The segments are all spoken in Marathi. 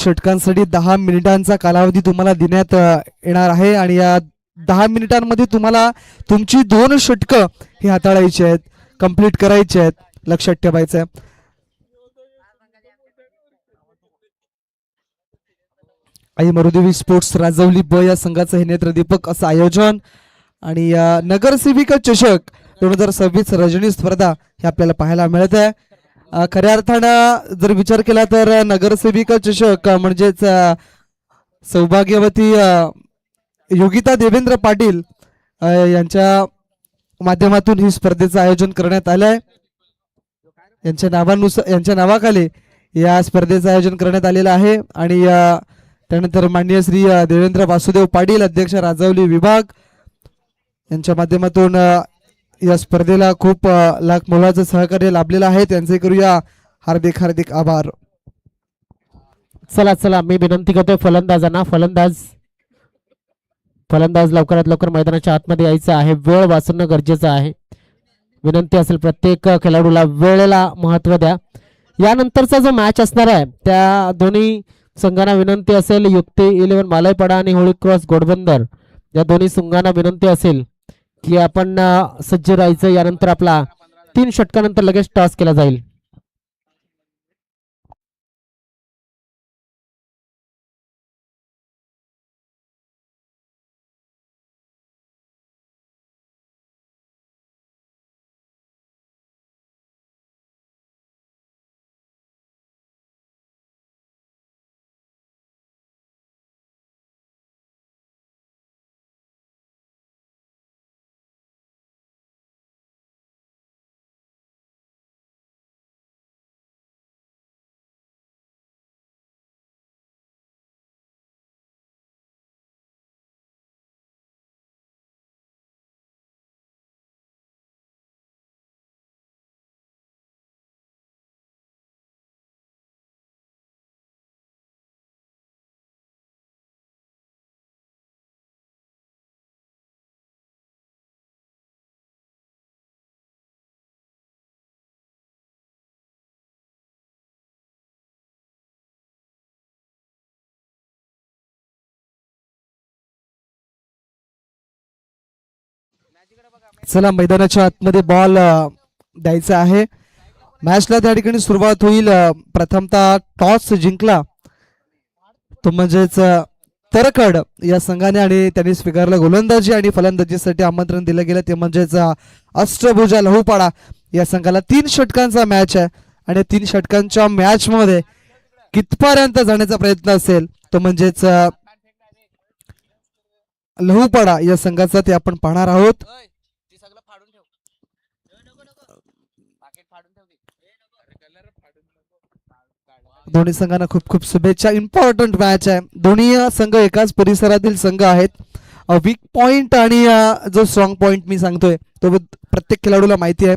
षटकांसाठी 10 मिनिटांचा कालावधी तुम्हाला देण्यात येणार आहे आणि या 10 मिनिटांमध्ये तुम्हाला तुमची 2 षटकं ही हाताळायची आहेत, कंप्लीट करायची आहेत, लक्षात ठेवायचं आहे. आई मरुदेवी स्पोर्ट्स राजवली ब या संघाचं हे नेत्रदीपक असं आयोजन आणि नगरसेविका चषक 2026 रजनी स्पर्धा हे आपल्याला पाहायला मिळत आहे. खऱ्या अर्थानं जर विचार केला तर नगरसेविका चषक म्हणजेच सौभाग्यवती योगिता देवेंद्र पाटील यांच्या माध्यमातून ही स्पर्धेचं आयोजन करण्यात आलं आहे. यांच्या नावाखाली या स्पर्धेचं आयोजन करण्यात आलेलं आहे आणि त्यानंतर माननीय श्री देवेंद्र वासुदेव पाटील अध्यक्ष राजवली विभाग यांच्या माध्यमातून या स्पर्धेला खूप लाख मोलाचं सहकार्य लाभलेलं आहे. त्यांचे करूया हार्दिक हार्दिक आभार. चला चला मी विनंती करतोय फलंदाजांना, फलंदाज लवकरात लवकर मैदानाच्या आतमध्ये यायचं आहे. वेळ वाचणं गरजेचं आहे. विनंती असेल प्रत्येक खेळाडूला वेळेला महत्व द्या. यानंतरचा जो मॅच असणार आहे त्या दोन्ही संघांना विनंती असेल, युक्ती 11 मालयपाडा आणि होळी क्रॉस घोडबंदर या दोन्ही संघांना विनंती असेल की आपण सज्ज राहायचं. यानंतर आपला 3 षटकानंतर लगेच टॉस केला जाईल. चला मैदानाच्या आतमध्ये बॉल द्यायचा आहे. मॅचला त्या ठिकाणी सुरुवात होईल. प्रथमतः टॉस जिंकला तो म्हणजेच तरकड या संघाने आणि त्यांनी स्वीकारलं गोलंदाजी आणि फलंदाजीसाठी आमंत्रण दिलं गेलं ते म्हणजेच अष्टभुजा लहूपाडा या संघाला. 3 षटकांचा मॅच आहे आणि 3 षटकांच्या मॅच मध्ये कितपर्यंत जाण्याचा प्रयत्न असेल तो म्हणजेच लहूपाडा या संघाचा ते आपण पाहणार आहोत. दोन्ही संघांना खूप खूप शुभेच्छा. इम्पॉर्टंट मॅच आहे. दोन्ही संघ एकाच परिसरातील संघ आहेत. वीक पॉइंट आणि जो स्ट्रॉंग पॉइंट मी सांगतोय तो प्रत्येक खेळाडूला माहिती आहे.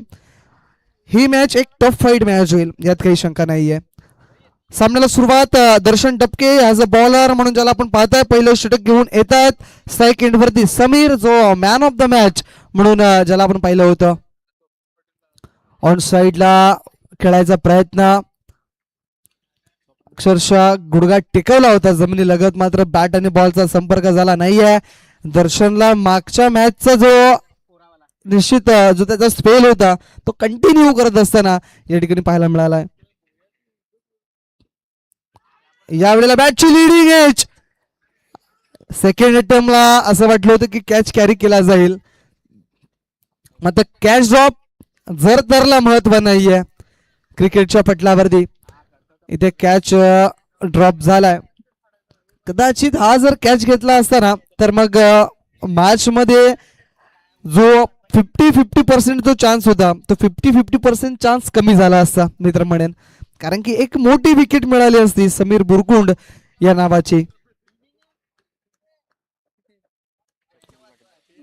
ही मॅच एक टफ फाईट मॅच होईल यात काही शंका नाहीये. सामन्याला सुरुवात दर्शन टपके ॲज अ बॉलर म्हणून ज्याला आपण पाहताय पहिलं षटक घेऊन येत आहेत. स्ट्राईक एंड वरती समीर जो मॅन ऑफ द मॅच म्हणून ज्याला आपण पाहिलं होतं. ऑन साईडला खेळायचा प्रयत्न, अक्षरशः गुडघा टिकवला होता जमिनी लगत, मात्र बॅट आणि बॉलचा संपर्क झाला नाहीये. दर्शनला मागच्या मॅचचा जो निश्चित जो त्याचा स्पेल होता तो कंटिन्यू करत असताना या ठिकाणी पाहायला मिळालाय. यावेळेला बॅटची लिडिंग एज. सेकंड अटेम्प्टला असं वाटलं होतं की कॅच कॅरी केला जाईल, मात्र कॅच ड्रॉप जर तरला महत्व नाहीये क्रिकेटच्या पटलावरती. इथे कॅच ड्रॉप झालाय. कदाचित हा जर कॅच घेतला असता ना तर मग मॅच मध्ये जो 50-50% जो चान्स होता तो 50-50% चान्स कमी झाला असता मी तर म्हणेन. कारण की एक मोठी विकेट मिळाली असती समीर बुरकुंड या नावाची.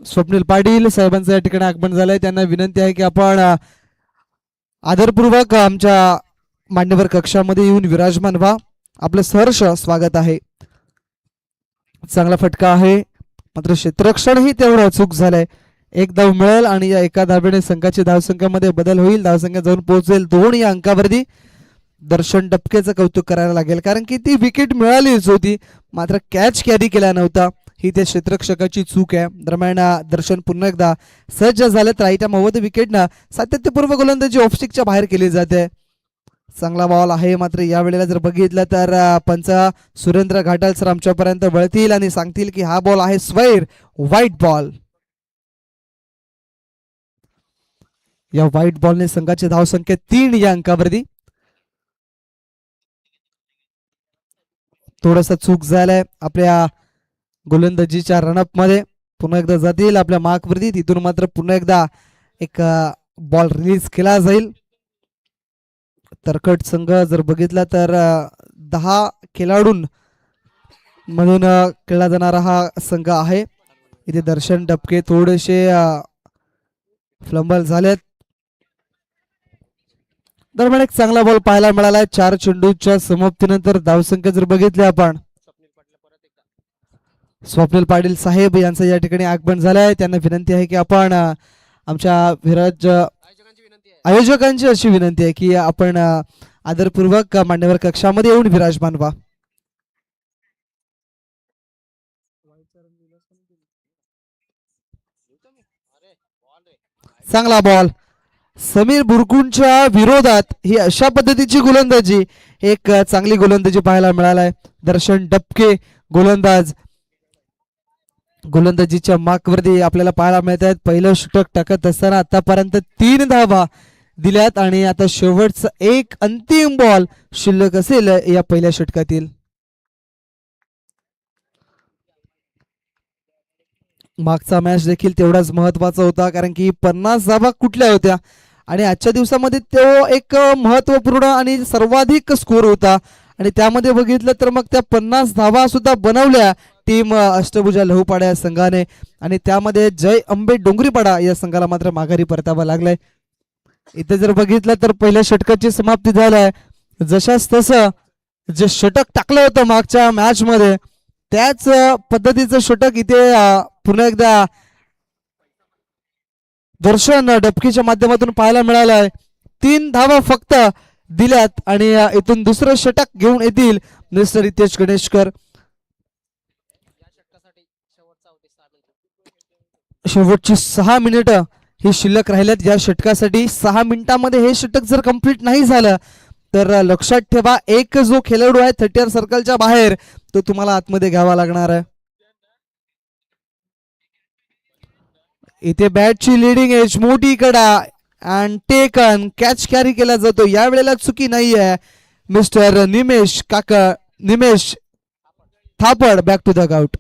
स्वप्नील पाटील साहेबांचं या ठिकाणी आगमन झालंय. त्यांना विनंती आहे की आपण आदरपूर्वक आमच्या मान्यवर कक्षामध्ये येऊन विराजमान व्हा. आपलं सहर्ष स्वागत आहे. चांगला फटका आहे मात्र क्षेत्ररक्षणही तेवढं अचूक झालंय. एक धाव मिळेल आणि या एका धावेने संघाची धावसंख्येमध्ये बदल होईल. धावसंख्या जाऊन पोहोचेल 2 या अंकावरती. दर्शन डबकेचं कौतुक करायला लागेल, कारण की ती विकेट मिळालीच होती मात्र कॅच कॅरी केला नव्हता. ही त्या क्षेत्ररक्षकाची चूक आहे. दरम्यान दर्शन पुन्हा एकदा सज्ज झालेत. राईट मवत विकेटनं सातत्यपूर्व गोलंदाजी ऑफस्टिकच्या बाहेर केली जाते. चांगला बॉल आहे मात्र या वेळेला जर बघितलं तर पंच सुरेंद्र घाटाल सर आमच्यापर्यंत वळतील आणि सांगतील की हा बॉल आहे स्वैर व्हाईट बॉल. या व्हाईट बॉलने संघाची धावसंख्या 3 या अंकावरती. थोडासा चूक झालाय आपल्या गोलंदाजीच्या रनअप मध्ये. पुन्हा एकदा जातील आपल्या मार्कवरती. तिथून मात्र पुन्हा एकदा एक बॉल रिलीज केला जाईल. तरकट संघ जर बघितला तर 10 खेळाडूं मधून खेळला जाणारा हा संघ आहे. इथे दर्शन डबके थोडेसे फ्लंबल झालेत. दरम्यान एक चांगला बॉल पाहायला मिळाला. 4 चेंडूच्या समाप्तीनंतर धावसंख्या जर बघितली आपण, स्वप्नील पाटील साहेब यांचं या ठिकाणी आगमन झालंय. त्यांना विनंती आहे की आपण आमच्या विराज आयोजकांची अशी विनंती आहे की आपण आदरपूर्वक मान्यवर कक्षामध्ये येऊन विराजमान व्हा. चांगला बॉल समीर बुरकुंच्या विरोधात ही अशा पद्धतीची गोलंदाजी, एक चांगली गोलंदाजी पाहायला मिळालाय. दर्शन डबके गोलंदाज गोलंदाजीच्या मार्कवरती आपल्याला पाहायला मिळत आहेत. पहिलं षटक टाकत असताना आतापर्यंत 3 धावा दिल्यात आणि आता शेवटचा एक अंतिम बॉल शिल्लक असेल या पहिल्या षटकातील. मागचा मॅच देखील तेवढाच महत्वाचा होता, कारण की 50 धावा कुठल्या होत्या आणि आजच्या दिवसामध्ये तो एक महत्वपूर्ण आणि सर्वाधिक स्कोर होता. आणि त्यामध्ये बघितलं तर मग त्या 50 धावा सुद्धा बनवल्या टीम अष्टभुजा लहूपाडा या संघाने. आणि त्यामध्ये जय अंबे डोंगरीपाडा या संघाला मात्र माघारी परतावं लागलंय. इथे जर बघितलं तर पहिल्या षटकाची समाप्ती झालाय. जशाच तसं जे षटक टाकलं होतं मागच्या मॅच मध्ये त्याच पद्धतीचं षटक इथे पुन्हा एकदा दर्शन डबकीच्या माध्यमातून पाहायला मिळालंय. 3 धावा फक्त दिल्यात आणि इथून दुसरं षटक घेऊन येतील मिस्टर रितेश गणेशकर. शेवटची 6 मिनिटं ही शिल्लक राहिल्यात या षटकासाठी. 6 मिनिटांमध्ये हे षटक जर कंप्लीट नाही झालं तर लक्षात ठेवा एक जो खेळाडू आहे 30 सर्कलच्या बाहेर तो तुम्हाला आतमध्ये घ्यावा लागणार आहे. इथे बॅटची लिडिंग एज मोठी कडा अँड टेकन कॅच कॅरी केला जातो. या वेळेला चुकी नाही आहे. Mister Nimesh Thapad back to the out.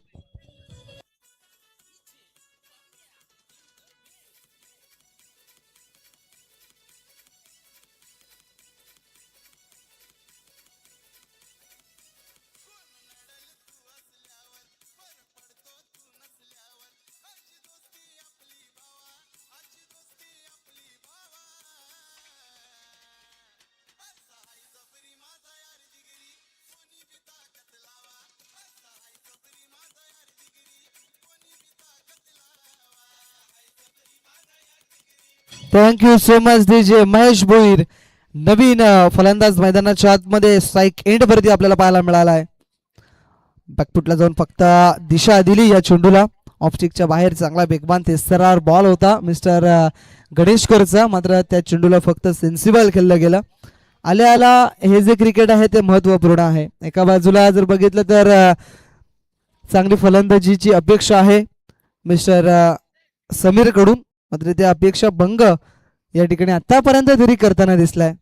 Thank you so much DJ Mahesh Bhoir. नवीन फलंदाज मैदानाच्या आतमध्ये स्ट्राईक एंड वरती आपल्याला पाहायला मिळाला आहे. बॅकफुटला जाऊन फक्त दिशा दिली या चेंडूला. ऑफस्टिकच्या बाहेर चांगला बेगवान तेस्तरार बॉल होता मिस्टर गणेशकरचा, मात्र त्या चेंडूला फक्त सेन्सिबल खेळलं गेलं. आल्या हे जे क्रिकेट आहे ते महत्वपूर्ण आहे. एका बाजूला जर बघितलं तर चांगली फलंदाजीची अपेक्षा आहे मिस्टर समीर कडून, मात्र त्या अपेक्षा भंग या ठिकाणी आतापर्यंत तरी करताना दिसलाय.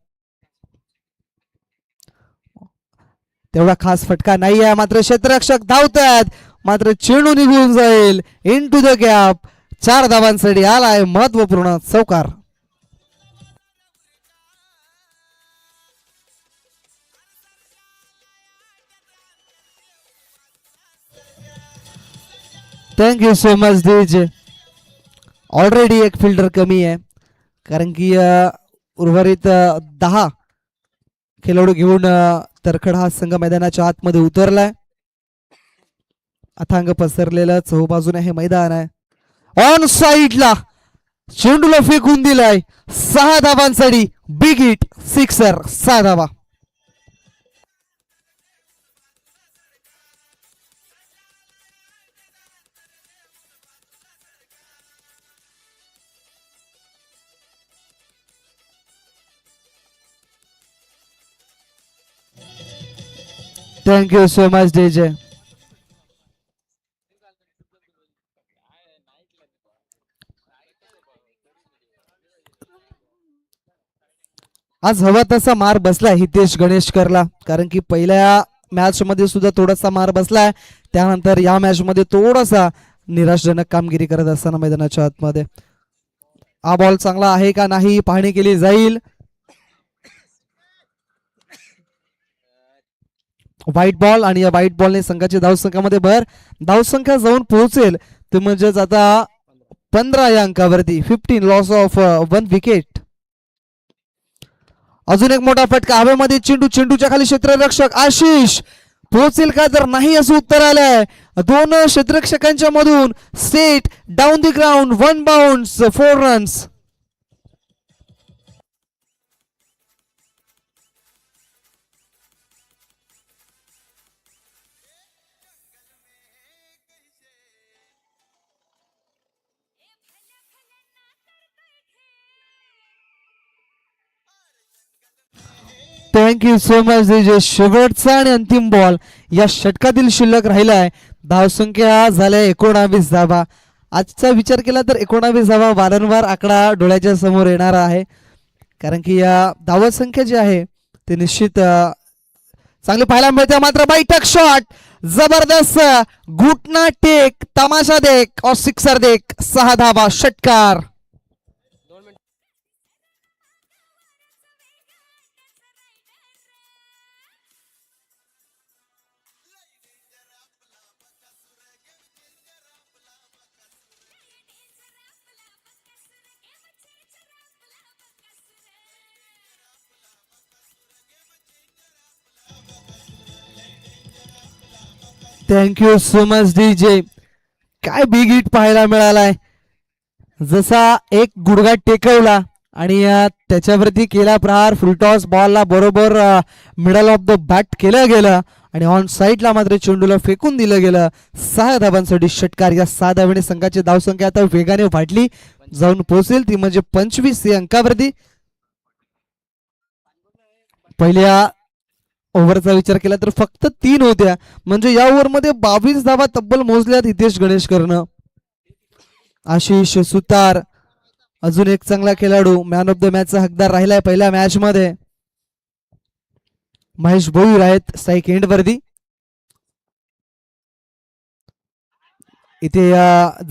तेवढा खास फटका नाही आहे, मात्र क्षेत्ररक्षक धावतात, मात्र चेंडू निघून जाईल इन टू द गॅप. 4 धावांसाठी आलाय महत्वपूर्ण चौकार. Thank you so much DJ. Already एक फिल्डर कमी आहे, कारण की उर्वरित 10 खेळाडू घेऊन तरखड हा संघ मैदानाच्या आतमध्ये उतरलाय. अथांग पसरलेलं चहूबाजूने हे मैदान आहे. ऑन साइडला चेंडूला फेकून दिलाय. 6 धावांसाठी बिग हिट सिक्सर. 6 धावा. Thank you so much DJ. आज हवा तसा मार बसलाय हितेश गणेशकरला, कारण की पहिल्या मॅच मध्ये सुद्धा थोडासा मार बसलाय, त्यानंतर या मॅच मध्ये थोडासा निराशजनक कामगिरी करत असताना मैदानाच्या आतमध्ये. हा बॉल चांगला आहे का नाही पाहणी केली जाईल. व्हाईट बॉल आणि या व्हाईट बॉलने संघाच्या धावसंख्यामध्ये भर, धावसंख्या जाऊन पोहोचेल ते म्हणजेच आता 15 या अंकावरती. 15 लॉस ऑफ 1 विकेट. अजून एक मोठा फटका हवेमध्ये, चेंडू, चेंडूच्या खाली क्षेत्ररक्षक आशिष पोहोचेल का, तर नाही असं उत्तर आलंय. दोन क्षेत्ररक्षकांच्या मधून straight down the ground, 1 bounds, 4 runs. Thank you so much DJ. शेवटचा आणि अंतिम बॉल या षटकातील शिल्लक राहिलाय. धावसंख्या झाल्या 19 धावा. आजचा विचार केला तर 19 धावा वारंवार आकडा डोळ्याच्या समोर येणार आहे, कारण की या धावसंख्या जी आहे ते निश्चित चांगली पाहायला मिळते. मात्र बैठक शॉट जबरदस्त, घुटना टेक, तमाशा देख और सिक्सर देख. 6 धावा, षटकार. Thank you so much DJ. काय बिग हिट पाहायला मिळालाय. जसा एक गुडघा टेकवला आणि त्याच्यावरती केला प्रहार. फुलटॉस बॉलला बरोबर मिडल ऑफ द बॅट केलं गेलं आणि ऑन साईडला मात्र चेंडूला फेकून दिलं गेलं. 6 धावांसाठी षटकार. या 6 धावांनी संघाची धावसंख्या आता वेगाने वाढली जाऊन पोहोचेल ती म्हणजे 25 या अंकावरती. पहिल्या ओव्हरचा विचार केला तर फक्त 3 होत्या, म्हणजे या ओव्हरमध्ये 22 धावा तब्बल मोजल्यात हितेश गणेशकरनं. आशिष सुतार अजून एक चांगला खेळाडू, मॅन ऑफ द मॅचचा हकदार राहिलाय पहिल्या मॅच मध्ये. महेश भोईर आहेत स्ट्राईक एंड वरती. इथे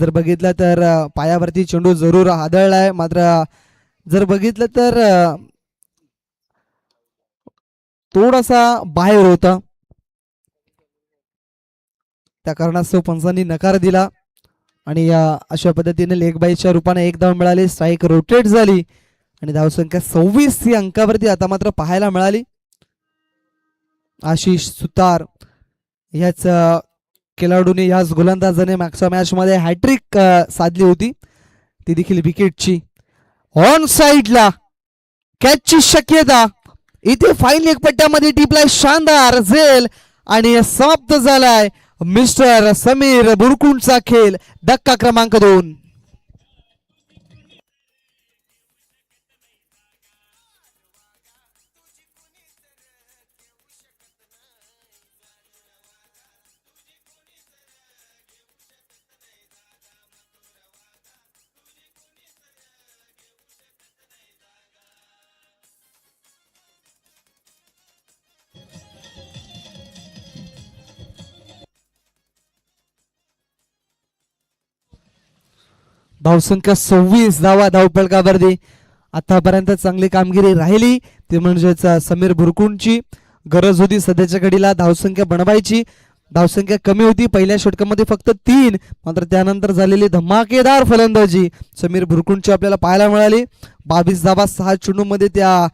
जर बघितलं तर पायावरती चेंडू जरूर आदळलाय, मात्र जर बघितलं तर थोडासा बाहेर होता, त्या कारणास्तव पंचांनी नकार दिला आणि अशा पद्धतीने लेग बाईच्या रूपाने 1 धाव मिळाली. स्ट्राईक रोटेट झाली आणि धावसंख्या 26 ही अंकावरती आता मात्र पाहायला मिळाली. आशिष सुतार याच खेळाडूने, याच गोलंदाजाने मागच्या मॅच मध्ये हॅट्रिक साधली होती, ती देखील विकेटची. ऑन साइडला कॅचची शक्यता. इथे फाईन लेग पट्ट्यामध्ये टिपलाय शानदार झेल आणि समाप्त झालाय मिस्टर समीर बुरकुंडचा खेळ. धक्का क्रमांक 2. धावसंख्या 26 धावा धावपळकावरती. आतापर्यंत चांगली कामगिरी राहिली ती म्हणजेच समीर बुरकुंडची. गरज होती सध्याच्या घडीला धावसंख्या बनवायची, धावसंख्या कमी होती पहिल्या षटकामध्ये फक्त 3, मात्र त्यानंतर झालेली धमाकेदार फलंदाजी समीर बुरकुंडची आपल्याला पाहायला मिळाली. 22 धावा 6 चेंडूमध्ये त्या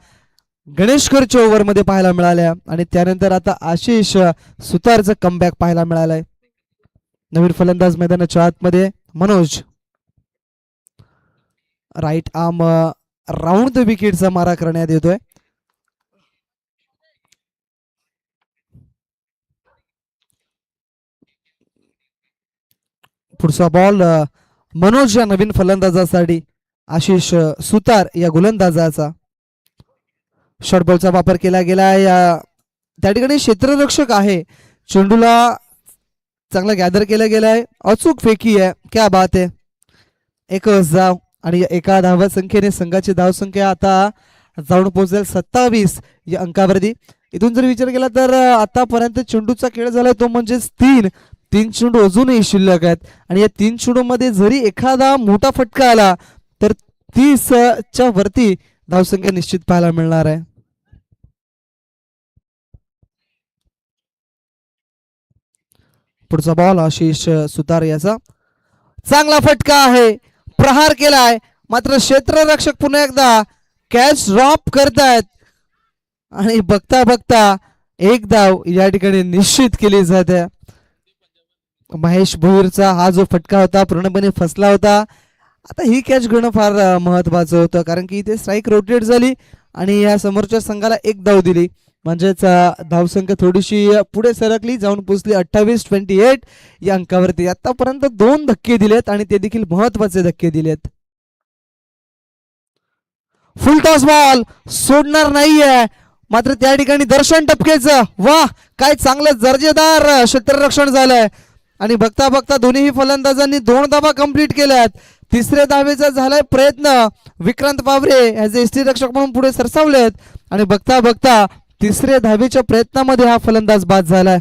गणेशकरच्या ओव्हरमध्ये पाहायला मिळाल्या आणि त्यानंतर आता आशिष सुतारचं कमबॅक पाहायला मिळालंय. नवीन फलंदाज मैदानाच्या आतमध्ये Manoj. Right arm round the विकेटचा मारा करण्यात येतोय. पुढचा बॉल मनोज या नवीन फलंदाजासाठी, आशिष सुतार या गोलंदाजाचा. शॉर्ट बॉलचा वापर केला गेला या त्या ठिकाणी क्षेत्ररक्षक आहे, चेंडूला चांगला गॅदर केला गेलाय, अचूक फेकी आहे, क्या बात आहे. एकच धाव आणि एका धावा संख्येने संघाची धावसंख्या आता जाऊन पोहोचेल 27 या अंकावरती. इथून जर विचार केला तर आतापर्यंत चेंडूचा खेळ झालाय तो म्हणजेच तीन चेंडू अजूनही शिल्लक आहेत आणि या 3 चेंडूमध्ये जरी एखादा मोठा फटका आला तर 30 च्या वरती धावसंख्या निश्चित पाहायला मिळणार आहे. पुढचा बॉल आशिष सुतार याचा, चांगला फटका आहे, प्रहार केलाय, मात्र क्षेत्ररक्षक पुन्हा एकदा कॅच ड्रॉप करतायत आणि बघता बघता एक धाव या ठिकाणी निश्चित केली जाते. महेश भोईरचा हा जो फटका होता पूर्णपणे फसला होता. आता ही कॅच घेणं फार महत्वाचं होतं, कारण की इथे स्ट्राईक रोटेट झाली आणि या समोरच्या संघाला एक धाव दिली, म्हणजेच धावसंख्या थोडीशी पुढे सरकली, जाऊन पोहोचली 28-28 या अंकावरती. आतापर्यंत 2 धक्के दिलेत आणि ते देखील महत्वाचे धक्के दिलेत. फुल टॉस बॉल सोडणार नाहीये, मात्र त्या ठिकाणी दर्शन टपकेचं वाह काय चांगलं दर्जेदार क्षेत्ररक्षण झालंय आणि बघता बघता दोन्ही फलंदाजांनी 2 धावा कंप्लीट केल्यात. तिसऱ्या धावेचा झालाय प्रयत्न, विक्रांत बावरे ॲज यष्टीरक्षक म्हणून पुढे सरसावलेत आणि बघता बघता तिसऱ्या धावेच्या प्रयत्नामध्ये हा फलंदाज बाद झालाय.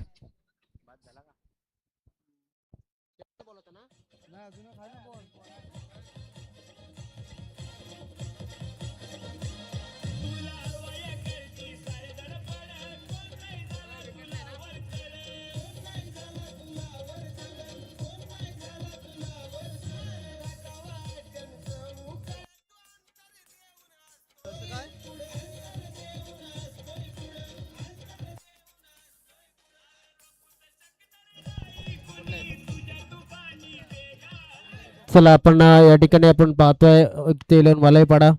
चला आपण या ठिकाणी आपण पाहतोय ते इलेवन वालाईपाडा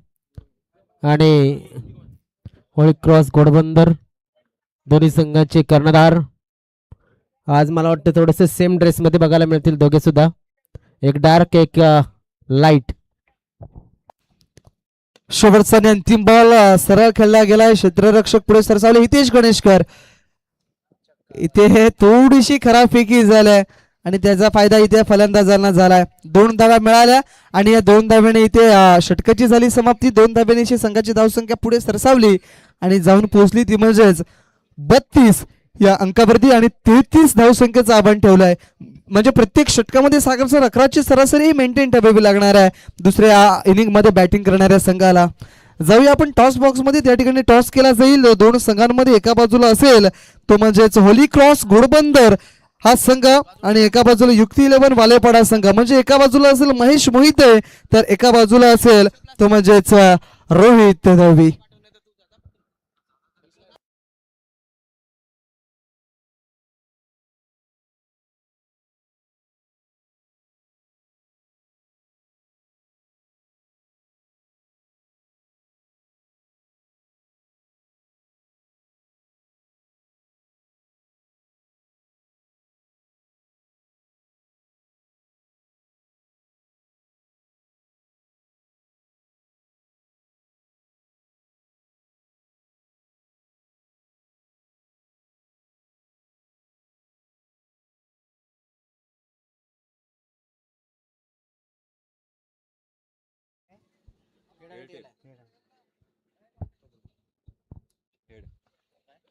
आणि होळी क्रॉस घोडबंदर दोन्ही संघाचे कर्णधार आज मला वाटतं थोडेसे सेम ड्रेस मध्ये बघायला मिळतील दोघे सुद्धा, एक डार्क एक लाईट. शेवटचा आणि अंतिम बॉल सरळ खेळला गेलाय, क्षेत्ररक्षक पुढे सरसावले, हितेश गणेशकर. इथे थोडीशी खराब फेकी झालाय आणि त्याचा फायदा इथे फलंदाजांना झालाय. 2 धावा मिळाल्या आणि या 2 धाव्याने इथे षटकाची झाली समाप्ती. 2 धाव्याने संघाची धावसंख्या पुढे सरसावली आणि जाऊन पोहोचली ती म्हणजेच 32 या अंकावरती आणि 33 धावसंख्येचा आव्हान ठेवलाय. म्हणजे प्रत्येक षटकामध्ये सागर सर 11ची सरासरी मेंटेन ठेवावी लागणार आहे दुसऱ्या इनिंग मध्ये बॅटिंग करणाऱ्या संघाला. जाऊया आपण टॉस बॉक्स मध्ये, त्या ठिकाणी टॉस केला जाईल 2 संघांमध्ये. एका बाजूला असेल तो म्हणजेच होली क्रॉस घोडबंदर हा संघ आणि एका बाजूला युक्ती 11 वालेपाडा संघ. म्हणजे एका बाजूला असेल महेश मोहिते तर एका बाजूला असेल तो म्हणजेच रोहित दळवी.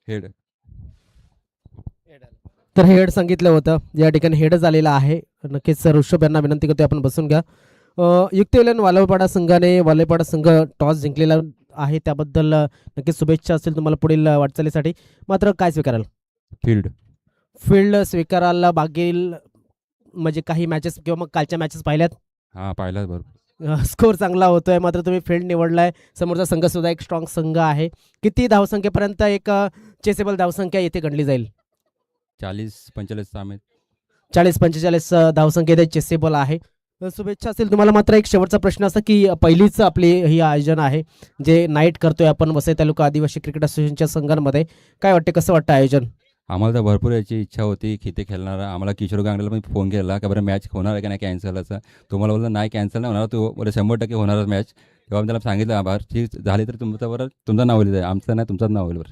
हेड तर हेड सांगितलं होतं, या ठिकाणी हेड झालेला आहे. नक्कीच सर ऋषभ यांना विनंती करतो आपण बसून घ्या. युक्त इलेवन वालेपाडा संघाने वालेपाडा संघ टॉस जिंकलेला आहे, त्याबद्दल नक्कीच शुभेच्छा असतील तुम्हाला पुढील वाटचालीसाठी. मात्र काय स्वीकाराल? फील्ड स्वीकारायला बागेल म्हणजे काही मॅचेस किंवा मग कालच्या मॅचेस पाहिल्यात? हां पाहिला बरोबर. स्कोर चांगला होतोय, मात्र तुम्ही फील्ड निवडलाय. समोरचा संघ सुद्धा एक स्ट्रॉंग संघ आहे. किती धावसंख्येपर्यंत एक चेसेबल धावसंख्या येथे गणली जाईल? 40-45 सामे 40-45 धावसंख्या इथे चेसेबल आहे. शुभेच्छा असेल तुम्हाला. मात्र एक शेवटचा प्रश्न असा की पहिलीच आपली ही आयोजन आहे जे नाईट करतोय आपण वसई तालुका आदिवासी क्रिकेट असोसिएशनच्या संघांमध्ये. काय वाटते, कसं वाटतं आयोजन? आम्हाला तर भरपूर याची इच्छा होती की ते खेळणारा. आम्हाला किशोर गांगडेला पण फोन केला का बरं मॅच होणार आहे का नाही कॅन्सल असं. तुम्हाला बोलला नाही कॅन्सल नाही होणार, तो बरं 100% होणारच मॅच. तेव्हा मी त्याला सांगितलं आभार ठीक झाली तर तुमचं बरं तुमचं नाव होईल, आमचं नाही तुमचंच नाव होईल बरं.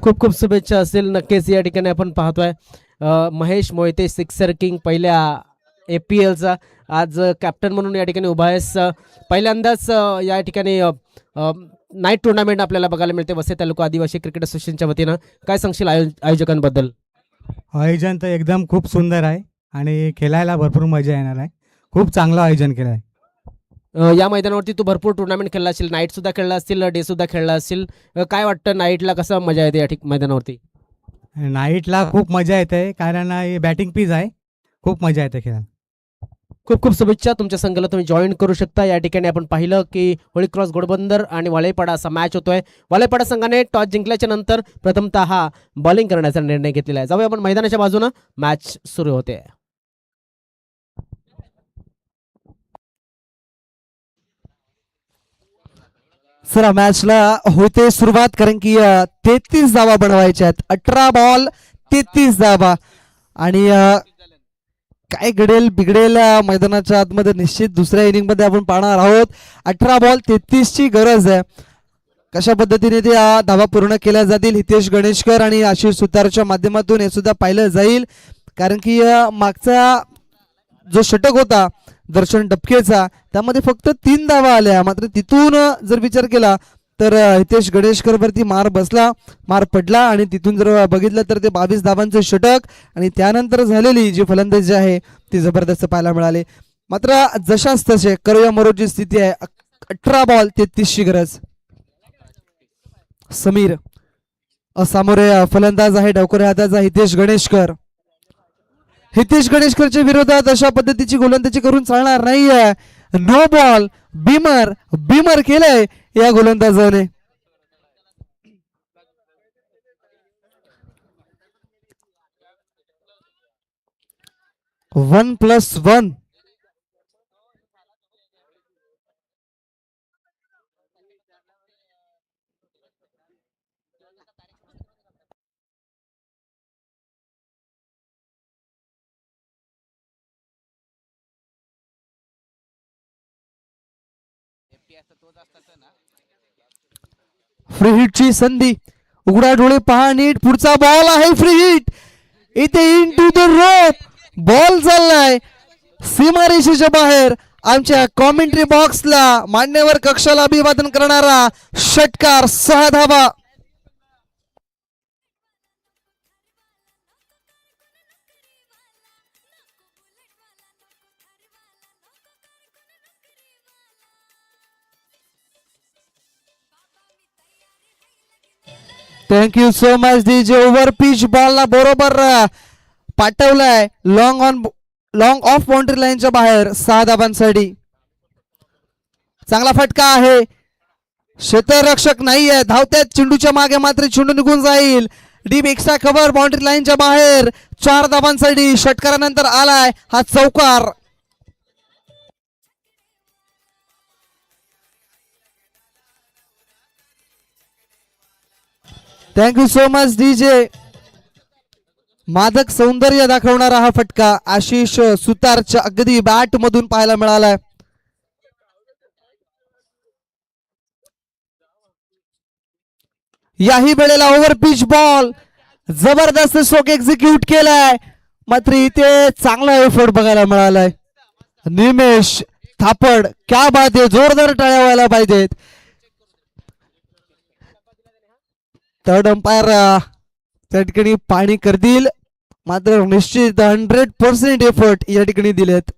खूप खूप शुभेच्छा असेल नक्कीच. या ठिकाणी आपण पाहतोय महेश मोहिते सिक्सर किंग पहिल्या APLचा आज कॅप्टन म्हणून या ठिकाणी उभा आहेस. पहिल्यांदाच या ठिकाणी नाईट टुर्नामेंट आपल्याला बघायला मिळते वसई तालुका आदिवासी क्रिकेट असोसिएशनच्या वतीनं. काय सांगशील आयोजकांबद्दल? आयोजन तर एकदम खूप सुंदर आहे आणि खेळायला भरपूर मजा येणार आहे. खूप चांगलं आयोजन केलं आहे. या मैदानावरती तू भरपूर टुर्नामेंट खेळला असेल, नाईट सुद्धा खेळला असतील, डे सुद्धा खेळला असेल. काय वाटतं नाईटला कसं मजा येते या मैदानावरती? नाईटला खूप मजा येते कारण हे बॅटिंग पीच आहे. खूप मजा येते खेळायला. खूप खूप शुभेच्छा. तुमच्या संघाला तुम्ही जॉईन करू शकता. या ठिकाणी आपण पाहिलं की होळी क्रॉस घोडबंदर आणि वाळेपाडा असा मॅच होतोय. वाळेपाडा संघाने टॉस जिंकल्याच्या नंतर प्रथमतः हा बॉलिंग करण्याचा निर्णय घेतलेला आहे. जाऊया आपण मैदानाच्या बाजूनं. मॅच सुरू होते. चला मॅचला होते सुरुवात, कारण की 33 धावा बनवायच्या आहेत. 18 बॉल 33 धावा. आणि काय घडेल बिघडेल मैदानाच्या आतमध्ये निश्चित दुसऱ्या इनिंग मध्ये आपण पाहणार आहोत. 18 बॉल 33 ची गरज आहे. कशा पद्धतीने ते धावा पूर्ण केल्या जातील हितेश गणेशकर आणि आशिष सुतारच्या माध्यमातून हे सुद्धा पाहिलं जाईल. कारण की मागचा जो षटक होता दर्शन डबकेचा त्यामध्ये फक्त 3 धावा आल्या. मात्र तिथून जर विचार केला तर हितेश गणेशकर वरती मार बसला, मार पडला आणि तिथून जर बघितलं तर ते 22 धावांचं षटक आणि त्यानंतर झालेली जी फलंदाजी आहे ती जबरदस्त पाहायला मिळाली. मात्र जशाच तसे करूया मरोची स्थिती आहे. 18 बॉल 33 ची गरज. समीर सामोरे फलंदाज आहे डावखोऱ्या हाताचा हितेश गणेशकर. हितेश गणेशकरच्या विरोधात अशा पद्धतीची गोलंदाजी करून चालणार नाहीये. No ball. बीमर केलंय या गोलंदाजाने. (1+1) फ्री हिटची संधी. उघडा डोळे पहा नीट. पुढचा बॉल आहे फ्री हिट. इथे into the rope ball चाललाय सीमारेषेच्या बाहेर. आमच्या कॉमेंट्री बॉक्सला मान्यवर कक्षाला अभिवादन करणारा षटकार. 6 धावा. Thank you so much DJ. Over pitch बॉलला बरोबर पाठवलाय लॉंग ऑफ बाउंड्री लाईनच्या बाहेर 6 धावांसाठी. चांगला फटका आहे. क्षेत्ररक्षक नाहीये, धावत्यात चेंडूच्या मागे मात्र चेंडू निघून जाईल. डीप एक्स्ट्रा कव्हर बाउंड्री लाईनच्या बाहेर 4 धावांसाठी. षटकारानंतर आलाय हा चौकार. Thank you so much DJ. मादक सौंदर्य दाखवणारा हा फटका आशिष सुतारच्या अगदी बॅट मधून पाहायला मिळालाय. याही वेळेला ओव्हर पिच बॉल जबरदस्त स्ट्रोक एक्झिक्यूट केलाय. मात्र इथे चांगला एफर्ट बघायला मिळालाय. निमेश थापड क्या बात आहे. जोरदार टाळ्या व्हायला पाहिजेत. थर्ड अंपायर त्या ठिकाणी पाणी करतील. मात्र निश्चित 100% एफर्ट या ठिकाणी दिलेत.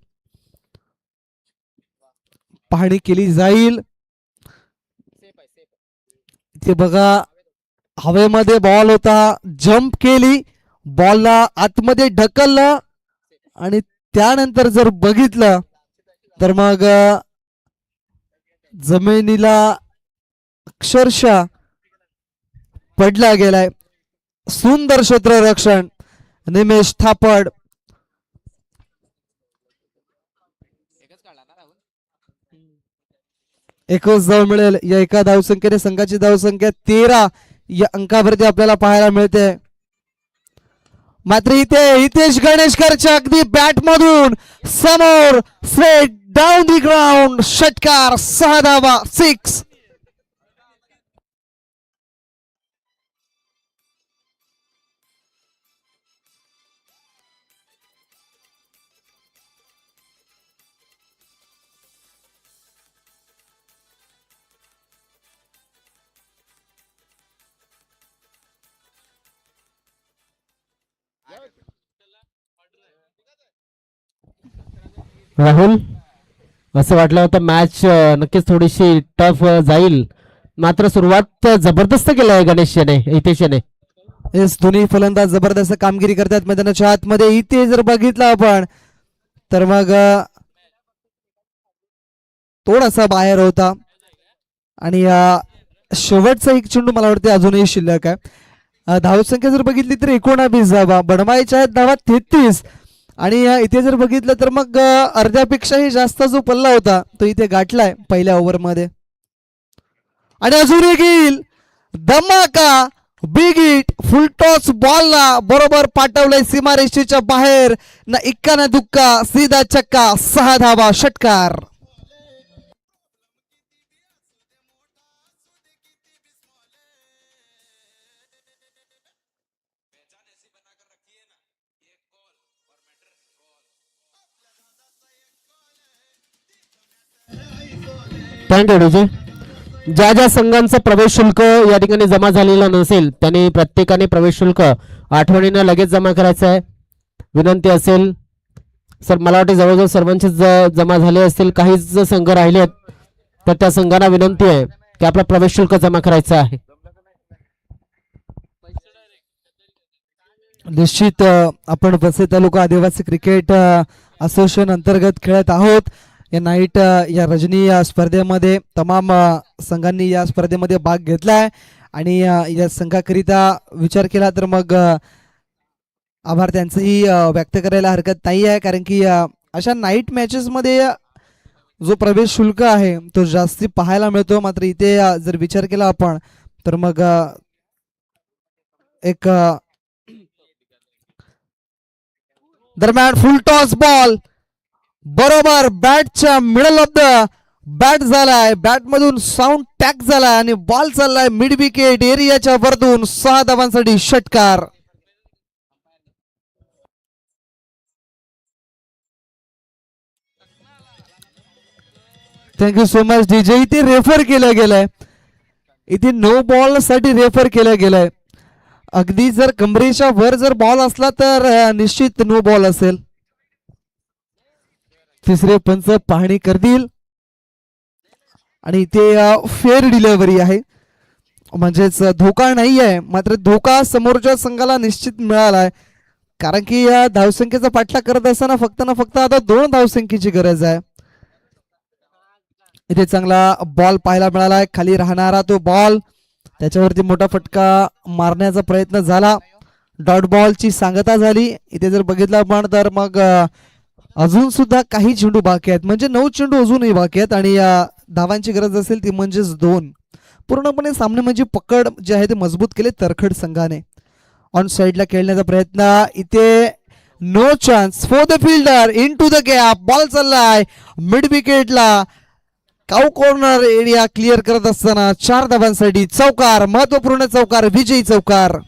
पाहणी केली जाईल. ते बघा हवेमध्ये बॉल होता, जंप केली, बॉलला आतमध्ये ढकललं आणि त्यानंतर जर बघितलं तर मग जमिनीला अक्षरशः पडला गेलाय. सुंदर क्षेत्ररक्षण निमेश थापड. एकच धाव मिळेल. या एका धावसंख्येने संघाची धावसंख्या 13 या अंकावरती आपल्याला पाहायला मिळते. मात्र इथे हितेश गणेशकरच्या अगदी बॅट मधून समोर स्ट्रेट डाऊन दी ग्राउंड षटकार. 6 धावा. 6. राहुल, असं वाटलं होतं मॅच नक्कीच थोडीशी टफ जाईल, मात्र सुरुवात जबरदस्त केलं आहे गणेश याने, हितेश याने. येस, दोन्ही फलंदाज जबरदस्त कामगिरी करतात मैदानाच्या आतमध्ये. इथे जर बघितलं आपण तर मग थोडासा बाहेर होता आणि शेवटचा एक चेंडू मला वाटते अजूनही शिल्लक आहे. धावसंख्या जर बघितली तर 19 धावा, बनवायच्या आहेत धावा 33 आणि इथे जर बघितलं तर मग अर्ध्यापेक्षाही जास्त जो पल्ला होता तो इथे गाठलाय पहिल्या ओव्हरमध्ये. आणि अजून एक येईल धमाका, बिग हिट, फुल टॉस बॉलला बरोबर पाठवलंय सीमारेषेच्या बाहेर. ना इक्का ना दुक्का, सीधा चक्का, 6 धावा, षटकार. Thank you DJ. ज्या ज्या संघांचं प्रवेश शुल्क या ठिकाणी जमा झालेलं नसेल त्यांनी प्रत्येकाने प्रवेश शुल्क आठवणीनं लगेच जमा करायचं आहे. विनंती असेल सर, मला वाटते जवळजवळ सर्वांचे जमा झाले असतील. काहीच जर संघ राहिले आहेत तर त्या संघांना विनंती आहे की आपला प्रवेश शुल्क जमा करायचं आहे. निश्चित आपण वसई तालुका आदिवासी क्रिकेट असोसिएशन अंतर्गत खेळत आहोत. या नाईट या रजनी या स्पर्धेमध्ये तमाम संघांनी या स्पर्धेमध्ये भाग घेतलाय आणि या संघाकरिता विचार केला तर मग आभार त्यांचंही व्यक्त करायला हरकत नाही आहे. कारण की अशा नाईट मॅचेसमध्ये जो प्रवेश शुल्क आहे तो जास्ती पाहायला मिळतो. मात्र इथे जर विचार केला आपण तर मग एक दरम्यान फुल टॉस बॉल बरोबर बॅटच्या मिडल ऑफ द बॅट झालाय, बॅट मधून साऊंड टॅक झालाय आणि बॉल चाललाय मिड विकेट एरियाच्या वरतून. 6 धावांसाठी षटकार. Thank you so much DJ. इथे रेफर केलं गेलंय, इथे नो बॉल साठी रेफर केलं गेलंय. अगदी जर कमरेच्या वर जर बॉल असला तर निश्चित नो बॉल असेल. तिसरे पंच पाहणी करतील आणि इथे फेअर डिलिव्हरी आहे, म्हणजेच धोका नाही आहे. मात्र धोका समोरच्या संघाला निश्चित मिळालाय, कारण की या धावसंख्येचा पाठलाग करत असताना फक्त आता 2 धावसंख्येची गरज आहे. इथे चांगला बॉल पाहायला मिळालाय, खाली राहणारा तो बॉल, त्याच्यावरती मोठा फटका मारण्याचा प्रयत्न झाला. डॉट बॉलची सांगता झाली. इथे जर बघितलं आपण तर मग अजून सुद्धा काही चेंडू बाकी आहेत, म्हणजे 9 चेंडू अजूनही बाकी आहेत आणि धावांची गरज असेल ती म्हणजेच 2. पूर्णपणे सामने म्हणजे पकड जे आहे ते मजबूत केले तरखड संघाने. ऑन साइडला खेळण्याचा प्रयत्न, इथे no chance for the fielder, into the gap, ball चाललाय मिड विकेटला. काऊ कॉर्नर एरिया क्लिअर करत असताना 4 धावांसाठी चौकार, महत्वपूर्ण चौकार, विजयी चौकार.